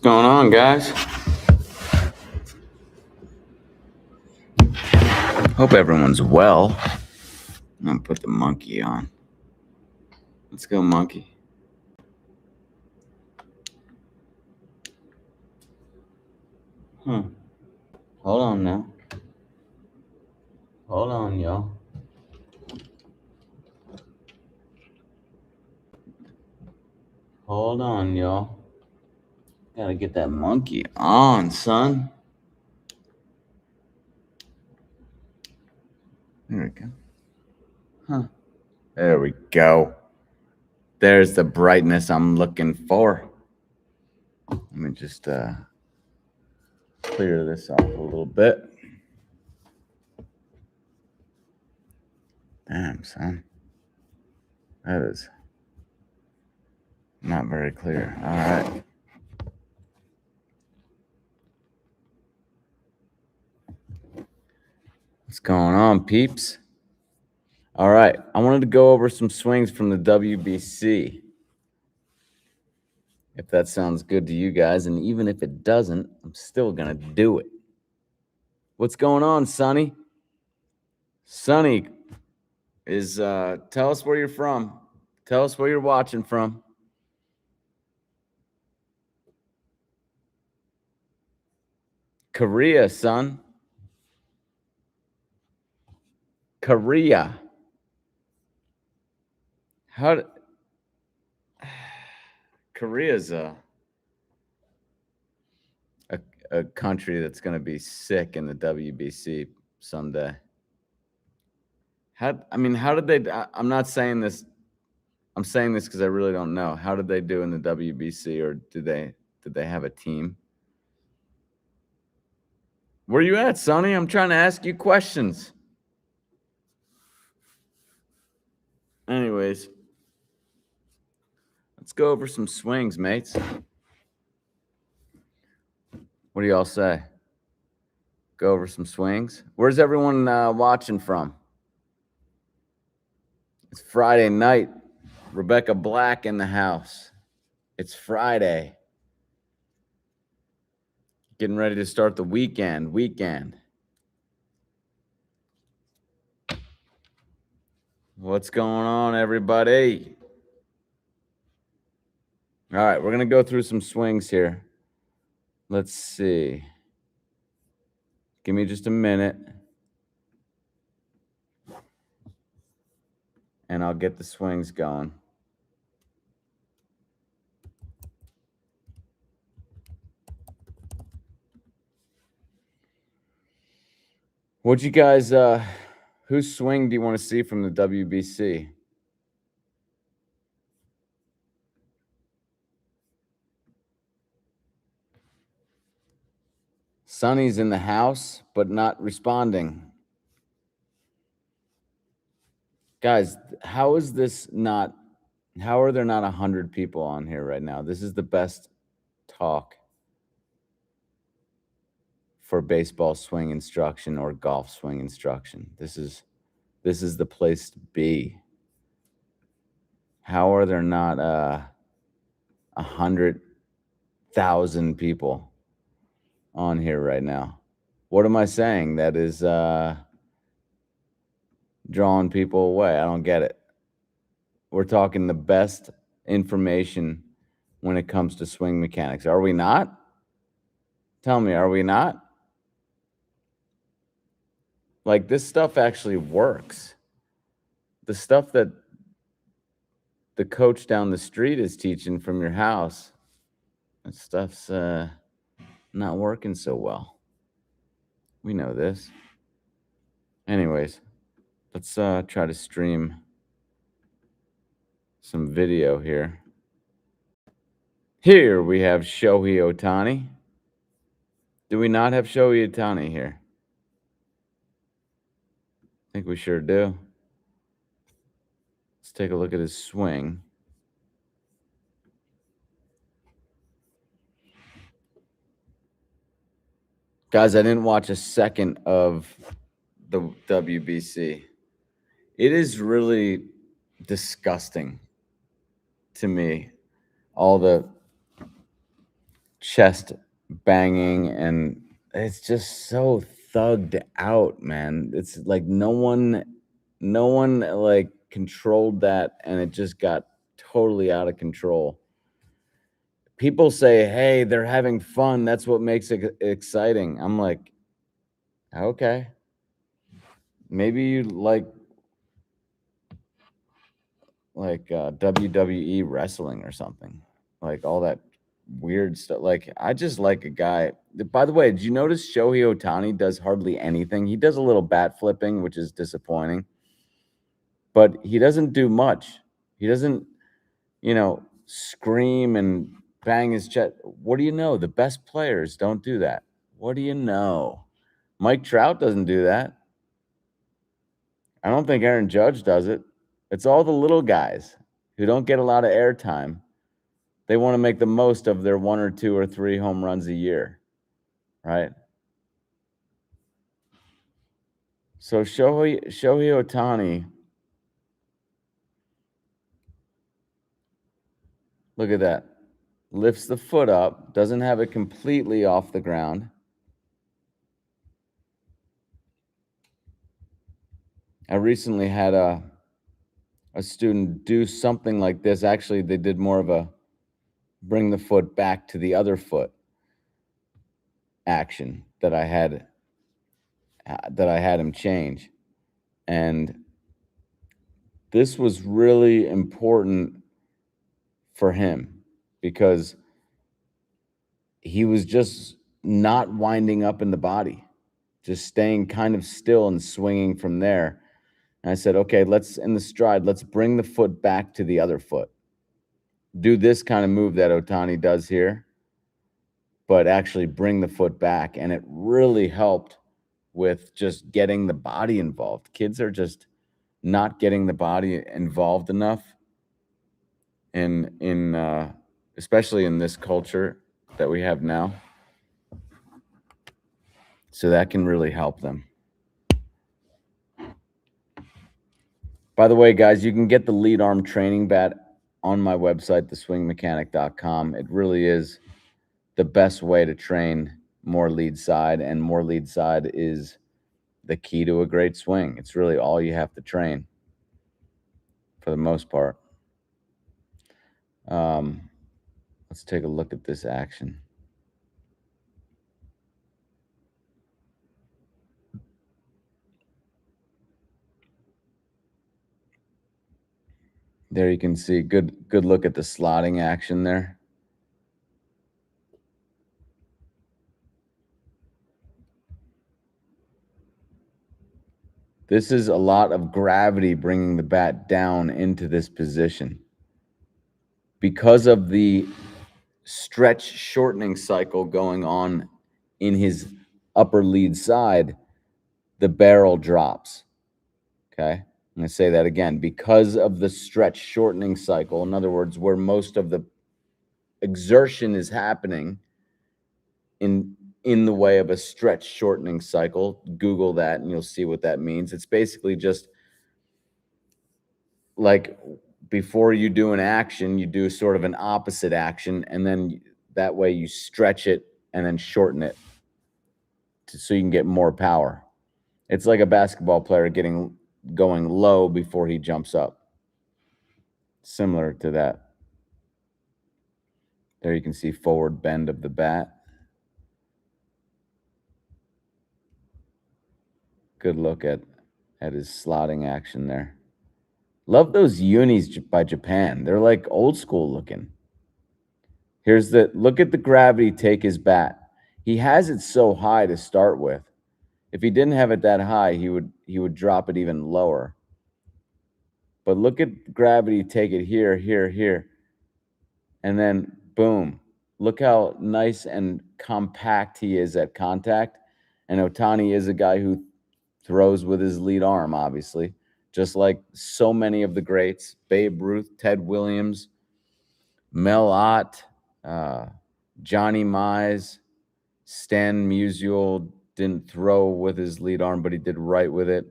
going on, guys? Hope everyone's well. I'm gonna put the monkey on. Let's go, monkey. Hold on now. Hold on, y'all. Hold on, y'all. Gotta get that monkey on, son. There we go. There we go. There's the brightness I'm looking for. Let me just clear this off a little bit. Damn, son. That is not very clear. All right. What's going on, peeps? All right. I wanted to go over some swings from the WBC. If that sounds good to you guys, and even if it doesn't, I'm still going to do it. What's going on, Sonny? Sonny is, tell us where you're from. Tell us where you're watching from. Korea, son. Korea. Korea's a country that's going to be sick in the WBC someday. How did they? I'm not saying this. I'm saying this because I really don't know. How did they do in the WBC, or did they have a team? Where you at, Sonny? I'm trying to ask you questions. Anyways, let's go over some swings, mates. What do y'all say? Go over some swings. Where's everyone watching from? It's Friday night. Rebecca Black in the house. It's Friday. Getting ready to start the weekend. What's going on, everybody? All right, we're going to go through some swings here. Let's see. Give me just a minute. And I'll get the swings going. What'd you guys, whose swing do you want to see from the WBC? Sonny's in the house, but not responding. Guys, how are there not 100 people on here right now? This is the best talk for baseball swing instruction or golf swing instruction. This is the place to be. How are there not 100,000 people on here right now? What am I saying that is drawing people away? I don't get it. We're talking the best information when it comes to swing mechanics. Are we not? Tell me, are we not? Like, this stuff actually works. The stuff that the coach down the street is teaching from your house, that stuff's not working so well. We know this. Anyways, let's try to stream some video here. Here we have Shohei Ohtani. Do we not have Shohei Ohtani here? I think we sure do. Let's take a look at his swing. Guys, I didn't watch a second of the WBC. It is really disgusting to me, all the chest banging, and it's just so thugged out, man. It's like no one like controlled that, and it just got totally out of control. People say, "Hey, they're having fun. That's what makes it exciting." I'm like, "Okay. Maybe you like WWE wrestling or something. Like all that weird stuff. Like I just like a guy. By the way, did you notice Shohei Ohtani does hardly anything? He does a little bat flipping, which is disappointing, but he doesn't do much. He doesn't, scream and bang his chest. What do you know? The best players don't do that. What do you know? Mike Trout doesn't do that. I don't think Aaron Judge does it. It's all the little guys who don't get a lot of airtime. They want to make the most of their 1 or 2 or 3 home runs a year, right? So Shohei Ohtani, look at that. Lifts the foot up, doesn't have it completely off the ground. I recently had a student do something like this. Actually, they did more of a bring the foot back to the other foot action that I had him change. And this was really important for him because he was just not winding up in the body, just staying kind of still and swinging from there. And I said, okay, in the stride, let's bring the foot back to the other foot. Do this kind of move that Ohtani does here, but actually bring the foot back. And it really helped with just getting the body involved. Kids are just not getting the body involved enough in especially in this culture that we have now. So that can really help them. By the way, guys, you can get the lead arm training bat on my website, theswingmechanic.com. It really is the best way to train more lead side, and more lead side is the key to a great swing. It's really all you have to train for the most part. Let's take a look at this action. There you can see good look at the slotting action there. This is a lot of gravity bringing the bat down into this position. Because of the stretch shortening cycle going on in his upper lead side, the barrel drops. Okay? I'm going to say that again. Because of the stretch shortening cycle, in other words, where most of the exertion is happening in the way of a stretch shortening cycle, Google that and you'll see what that means. It's basically just like before you do an action, you do sort of an opposite action, and then that way you stretch it and then shorten it so you can get more power. It's like a basketball player going low before he jumps up. Similar to that. There you can see forward bend of the bat. Good look at his slotting action there. Love those unis by Japan. They're like old school looking. Look at the gravity take his bat. He has it so high to start with. If he didn't have it that high, he would drop it even lower. But look at gravity take it here, here, here. And then boom. Look how nice and compact he is at contact. And Ohtani is a guy who throws with his lead arm, obviously, just like so many of the greats: Babe Ruth, Ted Williams, Mel Ott, Johnny Mize, Stan Musial didn't throw with his lead arm, but he did right with it.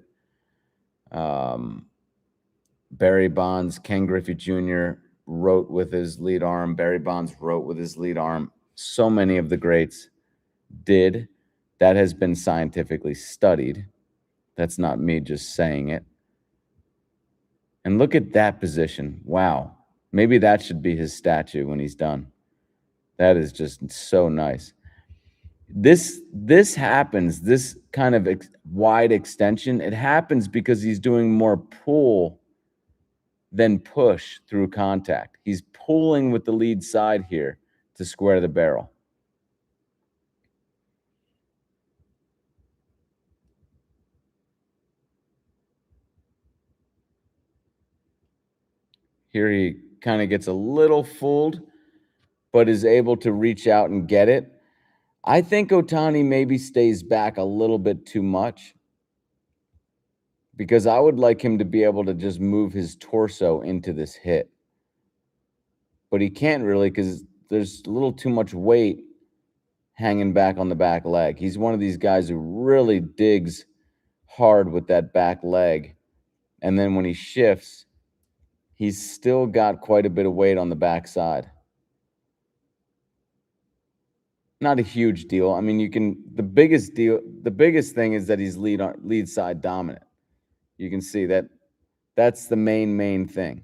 Barry Bonds, Ken Griffey Jr. wrote with his lead arm. Barry Bonds wrote with his lead arm. so many of the greats did. That has been scientifically studied. That's not me just saying it. And look at that position. Wow. Maybe that should be his statue when he's done. That is just so nice. This happens, this kind of wide extension, it happens because he's doing more pull than push through contact. He's pulling with the lead side here to square the barrel. Here he kind of gets a little fooled, but is able to reach out and get it. I think Ohtani maybe stays back a little bit too much because I would like him to be able to just move his torso into this hit. But he can't really because there's a little too much weight hanging back on the back leg. He's one of these guys who really digs hard with that back leg. And then when he shifts, he's still got quite a bit of weight on the backside. Not a huge deal. I mean, the biggest thing is that he's lead side dominant. You can see that that's the main thing.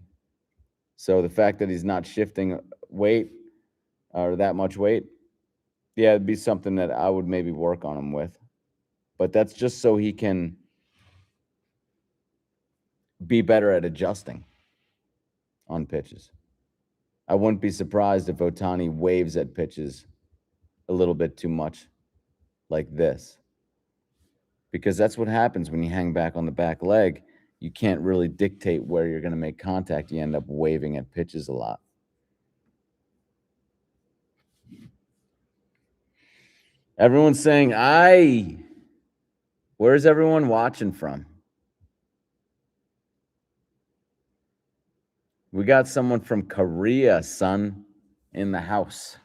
So the fact that he's not shifting weight or that much weight, yeah, it'd be something that I would maybe work on him with. But that's just so he can be better at adjusting on pitches. I wouldn't be surprised if Ohtani waves at pitches a little bit too much like this. Because that's what happens when you hang back on the back leg. You can't really dictate where you're going to make contact. You end up waving at pitches a lot. Everyone's saying, aye. Where's everyone watching from? We got someone from Korea, son, in the house.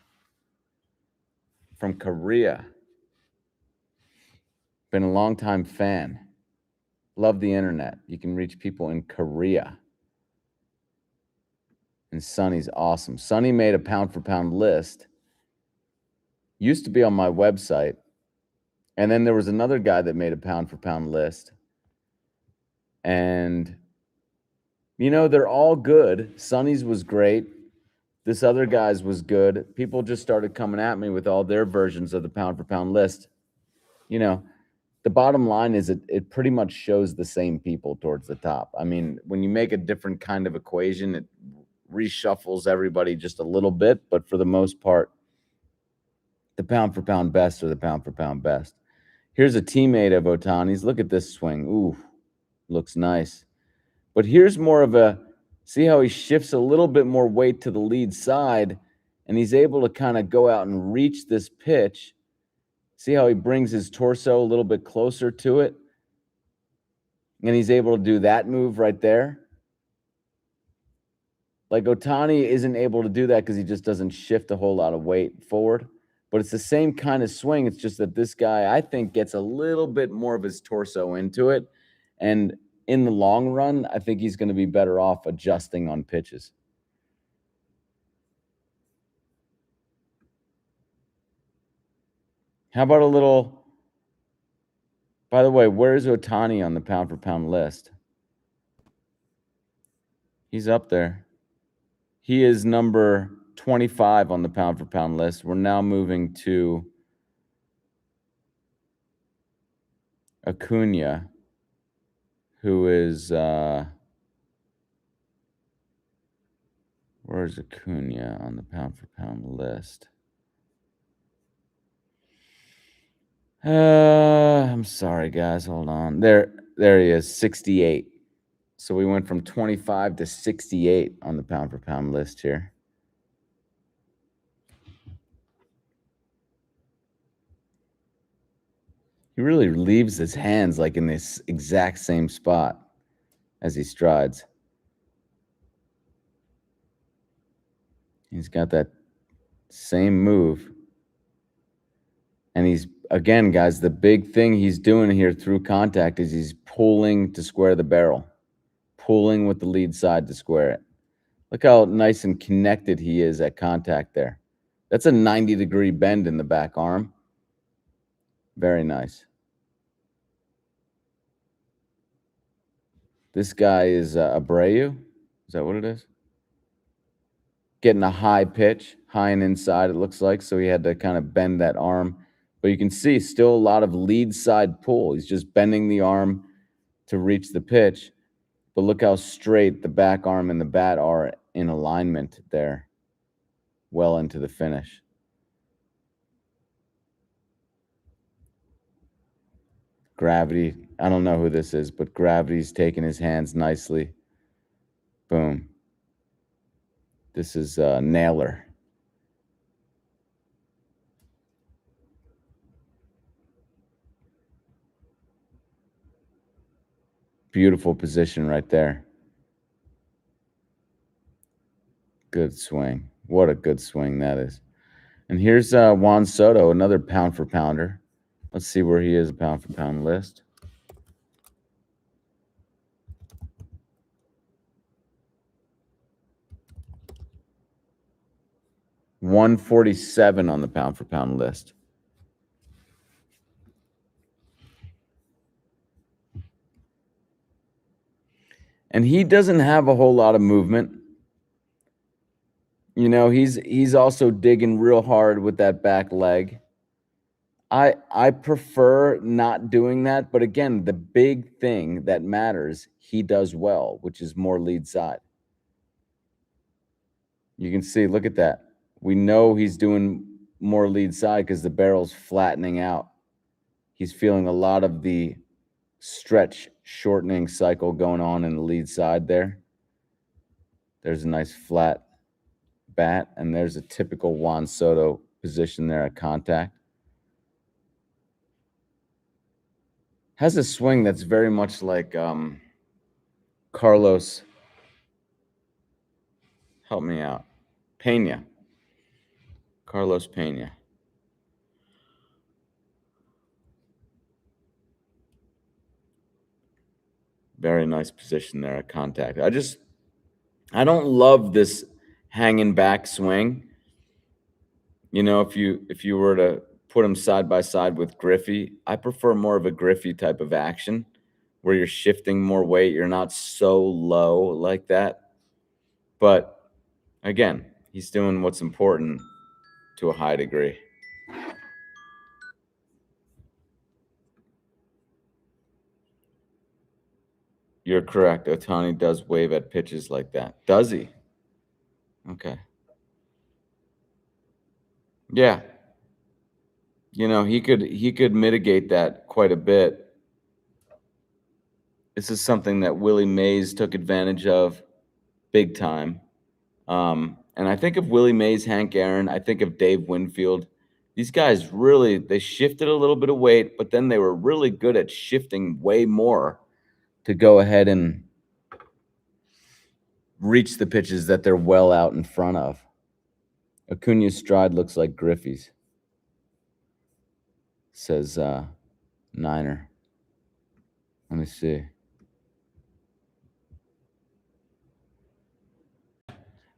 From Korea. Been a long-time fan. Love the internet. You can reach people in Korea. And Sonny's awesome. Sonny made a pound-for-pound list. Used to be on my website. And then there was another guy that made a pound-for-pound list. And, you know, they're all good. Sonny's was great. This other guy's was good. People just started coming at me with all their versions of the pound-for-pound list. You know, the bottom line is it pretty much shows the same people towards the top. I mean, when you make a different kind of equation, it reshuffles everybody just a little bit. But for the most part, the pound-for-pound best are the pound-for-pound best. Here's a teammate of Ohtani's. Look at this swing. Ooh, looks nice. But here's more of a, see how he shifts a little bit more weight to the lead side, and he's able to kind of go out and reach this pitch. See how he brings his torso a little bit closer to it? And he's able to do that move right there. Like Ohtani isn't able to do that because he just doesn't shift a whole lot of weight forward. But it's the same kind of swing. It's just that this guy, I think, gets a little bit more of his torso into it. And in the long run, I think he's going to be better off adjusting on pitches. How about a little, by the way, where's Ohtani on the pound-for-pound list? He's up there. He is number 25 on the pound-for-pound list. We're now moving to Acuna, who is, where's Acuna on the pound-for-pound list? I'm sorry, guys. Hold on. There he is, 68. So we went from 25 to 68 on the pound-for-pound list here. He really leaves his hands like in this exact same spot as he strides. He's got that same move. And he's, again, guys, the big thing he's doing here through contact is he's pulling to square the barrel. Pulling with the lead side to square it. Look how nice and connected he is at contact there. That's a 90-degree bend in the back arm. Very nice. This guy is Abreu. Is that what it is? Getting a high pitch, high and inside, it looks like. So he had to kind of bend that arm. But you can see still a lot of lead side pull. He's just bending the arm to reach the pitch. But look how straight the back arm and the bat are in alignment there, well into the finish. Gravity, I don't know who this is, but Gravity's taking his hands nicely. Boom. This is Naylor. Beautiful position right there. Good swing. What a good swing that is. And here's Juan Soto, another pound for pounder. Let's see where he is, pound for pound list. $147 on the pound for pound list. And he doesn't have a whole lot of movement. You know, he's also digging real hard with that back leg. I prefer not doing that, but again, the big thing that matters, he does well, which is more lead side. You can see, look at that. We know he's doing more lead side because the barrel's flattening out. He's feeling a lot of the stretch shortening cycle going on in the lead side there. There's a nice flat bat, and there's a typical Juan Soto position there at contact. Has a swing that's very much like Carlos. Help me out. Pena. Carlos Pena. Very nice position there at contact. I don't love this hanging back swing. You know, if you were to put them side by side with Griffey, I prefer more of a Griffey type of action where you're shifting more weight. You're not so low like that. But again, he's doing what's important to a high degree. You're correct. Ohtani does wave at pitches like that. Does he? Okay. Yeah. You know, he could mitigate that quite a bit. This is something that Willie Mays took advantage of big time. And I think of Willie Mays, Hank Aaron, I think of Dave Winfield. These guys really, they shifted a little bit of weight, but then they were really good at shifting way more to go ahead and reach the pitches that they're well out in front of. Acuna's stride looks like Griffey's, says Niner. Let me see.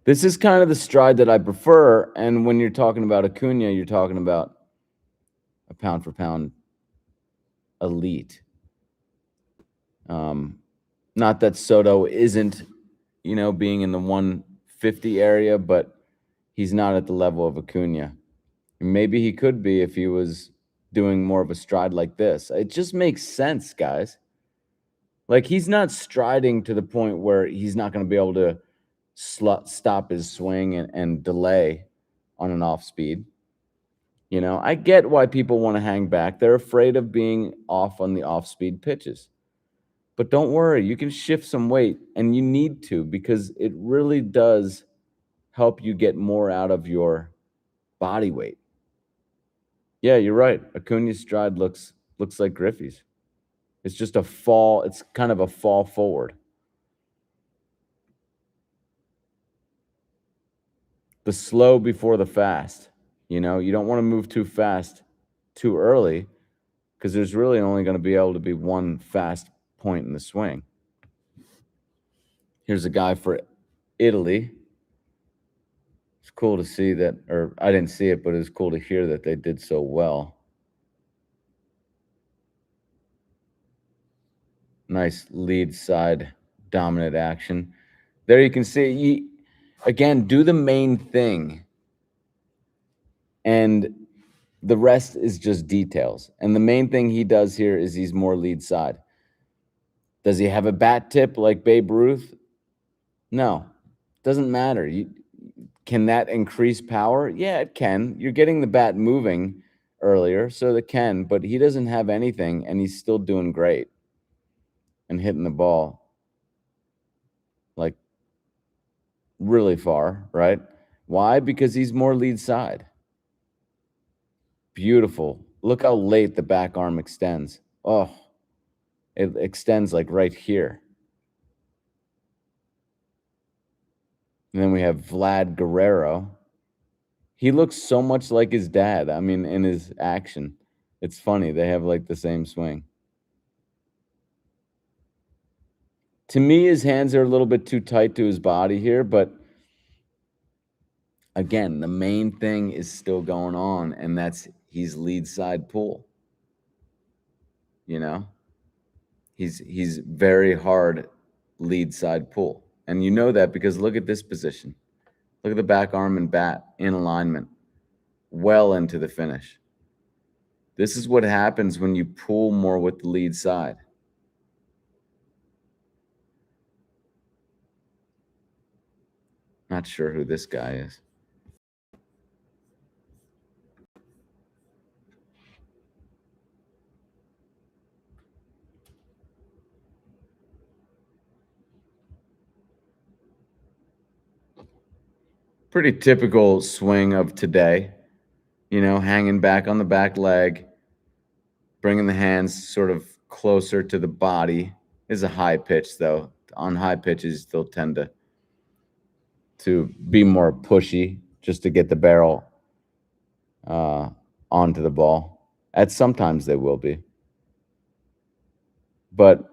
This is kind of the stride that I prefer. And when you're talking about Acuna, you're talking about a pound for pound elite. Not that Soto isn't, you know, being in the 150 area, but he's not at the level of Acuna. Maybe he could be if he was doing more of a stride like this. It just makes sense, guys. Like, he's not striding to the point where he's not going to be able to stop his swing and delay on an off speed. You know, I get why people want to hang back. They're afraid of being off on the off speed pitches. But don't worry, you can shift some weight, and you need to, because it really does help you get more out of your body weight. Yeah, you're right. Acuna's stride looks like Griffey's. It's just a fall. It's kind of a fall forward. The slow before the fast. You know, you don't want to move too fast too early, because there's really only going to be able to be one fast point in the swing. Here's a guy for Italy, It's cool to see that, or I didn't see it, but it was cool to hear that they did so well. Nice lead side dominant action. There you can see, again, do the main thing, and the rest is just details. And the main thing he does here is he's more lead side. Does he have a bat tip like Babe Ruth? No, doesn't matter. Can that increase power? Yeah, it can. You're getting the bat moving earlier, so it can, but he doesn't have anything, and he's still doing great and hitting the ball like really far, right? Why? Because he's more lead side. Beautiful. Look how late the back arm extends. Oh, it extends like right here. And then we have Vlad Guerrero. He looks so much like his dad. I mean, in his action. It's funny. They have like the same swing. To me, his hands are a little bit too tight to his body here, but again, the main thing is still going on, and that's he's lead side pull. You know? He's very hard lead side pull. And you know that because look at this position. Look at the back arm and bat in alignment, well into the finish. This is what happens when you pull more with the lead side. Not sure who this guy is. Pretty typical swing of today, hanging back on the back leg, bringing the hands sort of closer to the body. Is a high pitch, though. On high pitches, they'll tend to be more pushy just to get the barrel onto the ball. Sometimes they will be. But,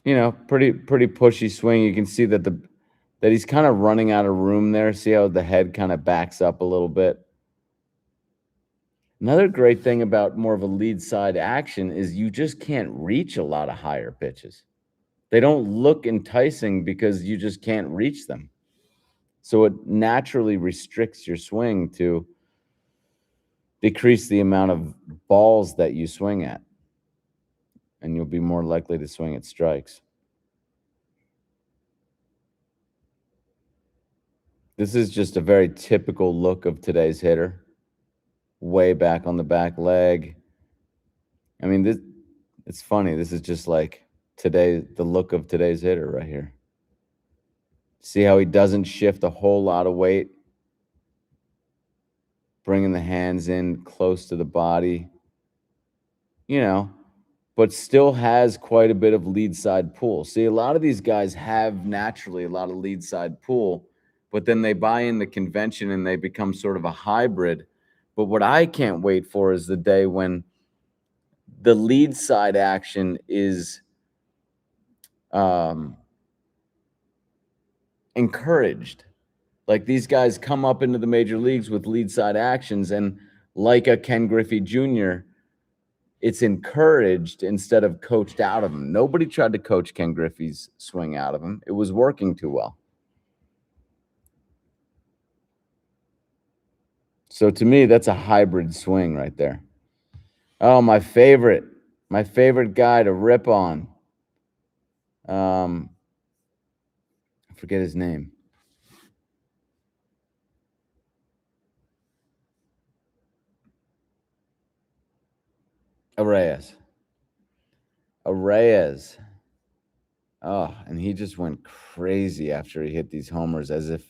pretty pushy swing. You can see that he's kind of running out of room there. See how the head kind of backs up a little bit? Another great thing about more of a lead side action is you just can't reach a lot of higher pitches. They don't look enticing because you just can't reach them. So it naturally restricts your swing to decrease the amount of balls that you swing at. And you'll be more likely to swing at strikes. This is just a very typical look of today's hitter. Way back on the back leg. I mean, it's funny. This is just like the look of today's hitter right here. See how he doesn't shift a whole lot of weight? Bringing the hands in close to the body. But still has quite a bit of lead side pull. See, a lot of these guys have naturally a lot of lead side pull, but then they buy in the convention and they become sort of a hybrid. But what I can't wait for is the day when the lead side action is encouraged. Like these guys come up into the major leagues with lead side actions, and like a Ken Griffey Jr., it's encouraged instead of coached out of him. Nobody tried to coach Ken Griffey's swing out of him. It was working too well. So to me, that's a hybrid swing right there. Oh, my favorite guy to rip on. I forget his name. Arraez. Oh, and he just went crazy after he hit these homers as if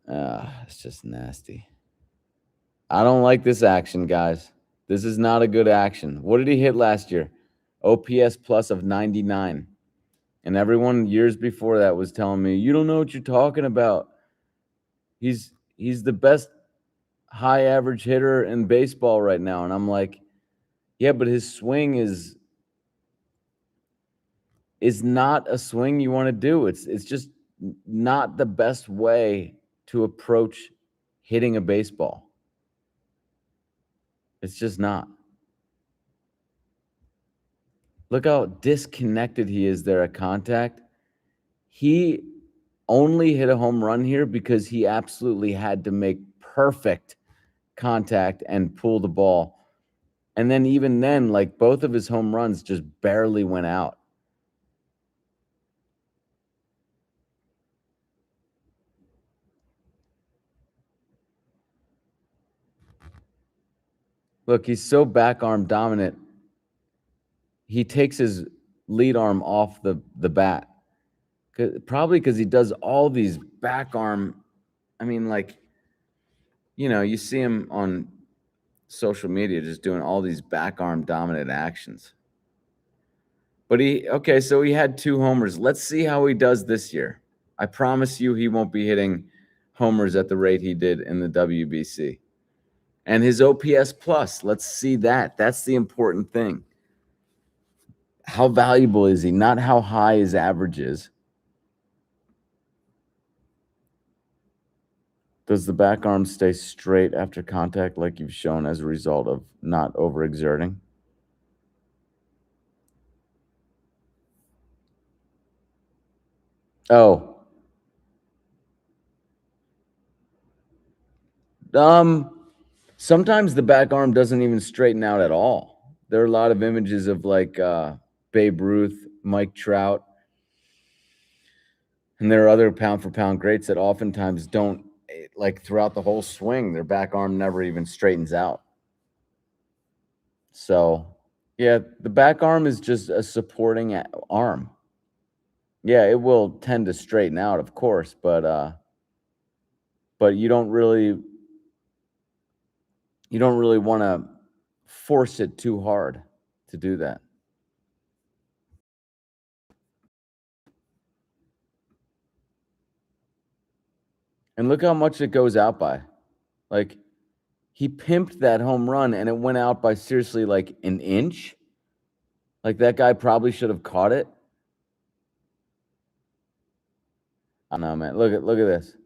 it's just nasty. I don't like this action, guys. This is not a good action. What did he hit last year? OPS plus of 99. And everyone years before that was telling me, you don't know what you're talking about. He's the best high average hitter in baseball right now. And I'm like, yeah, but his swing is not a swing you want to do. It's just not the best way to approach hitting a baseball. It's just not. Look how disconnected he is there at contact. He only hit a home run here because he absolutely had to make perfect contact and pull the ball. And then even then, like, both of his home runs just barely went out. Look, he's so back arm dominant. He takes his lead arm off the bat. Probably because he does all these back arm. I mean, like, you see him on social media just doing all these back arm dominant actions. But so he had 2 homers. Let's see how he does this year. I promise you he won't be hitting homers at the rate he did in the WBC. And his OPS plus, let's see that. That's the important thing. How valuable is he? Not how high his average is. Does the back arm stay straight after contact like you've shown as a result of not overexerting? Oh. Sometimes the back arm doesn't even straighten out at all. There are a lot of images of like Babe Ruth, Mike Trout, and there are other pound for pound greats that oftentimes don't, like, throughout the whole swing, their back arm never even straightens out. So, yeah, the back arm is just a supporting arm. Yeah, it will tend to straighten out, of course, but you don't really want to force it too hard to do that. And look how much it goes out by. Like, he pimped that home run and it went out by seriously like an inch. Like, that guy probably should have caught it. I don't know, man. Look at this.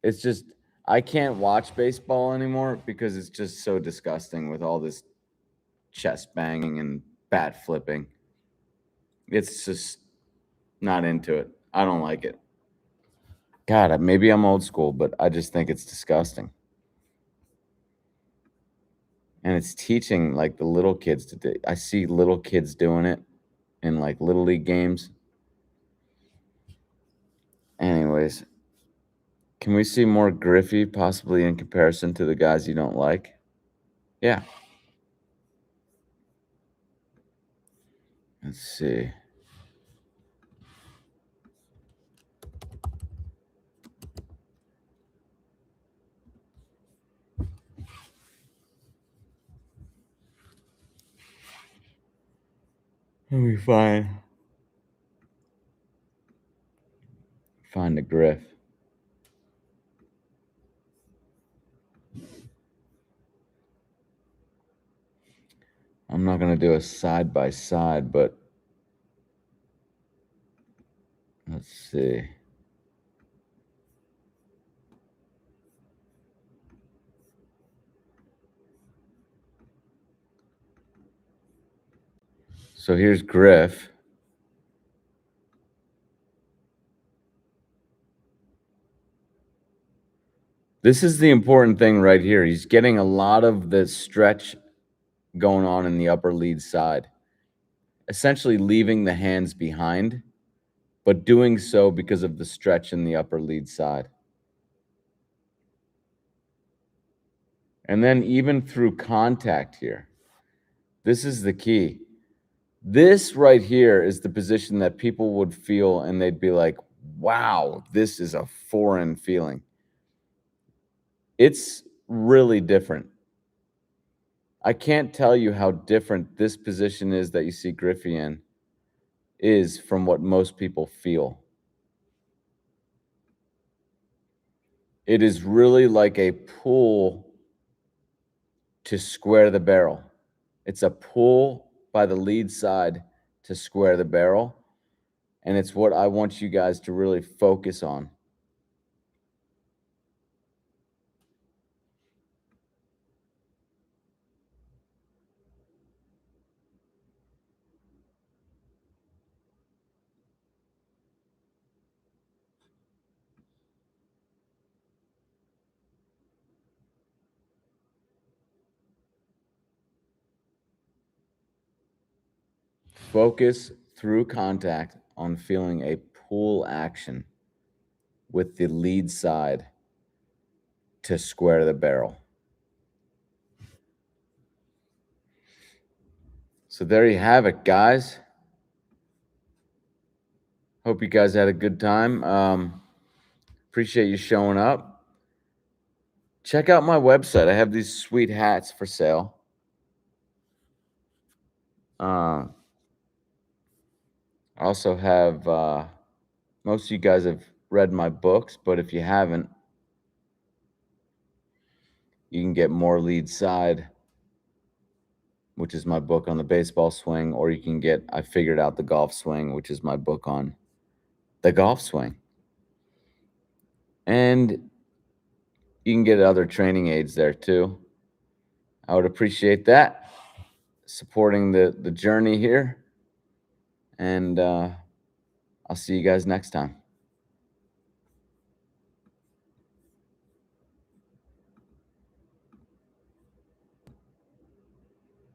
It's just, I can't watch baseball anymore because it's just so disgusting with all this chest banging and bat flipping. It's just not into it. I don't like it. God, maybe I'm old school, but I just think it's disgusting. And it's teaching like the little kids to do. I see little kids doing it in like little league games. Anyways, can we see more Griffey possibly in comparison to the guys you don't like? Yeah. Let's see. Let me find the Griff. I'm not going to do a side by side, but let's see. So here's Griff. This is the important thing right here. He's getting a lot of the stretch going on in the upper lead side, essentially leaving the hands behind, but doing so because of the stretch in the upper lead side. And then even through contact here, this is the key. This right here is the position that people would feel and they'd be like, wow, this is a foreign feeling. It's really different. I can't tell you how different this position is that you see Griffey in is from what most people feel. It is really like a pull to square the barrel. It's a pull by the lead side to square the barrel. And it's what I want you guys to really focus on. Focus through contact on feeling a pull action with the lead side to square the barrel. So there you have it, guys. Hope you guys had a good time. Appreciate you showing up. Check out my website. I have these sweet hats for sale. I also have, most of you guys have read my books, but if you haven't, you can get More Lead Side, which is my book on the baseball swing, or you can get I Figured Out the Golf Swing, which is my book on the golf swing. And you can get other training aids there too. I would appreciate that, supporting the journey here. And I'll see you guys next time.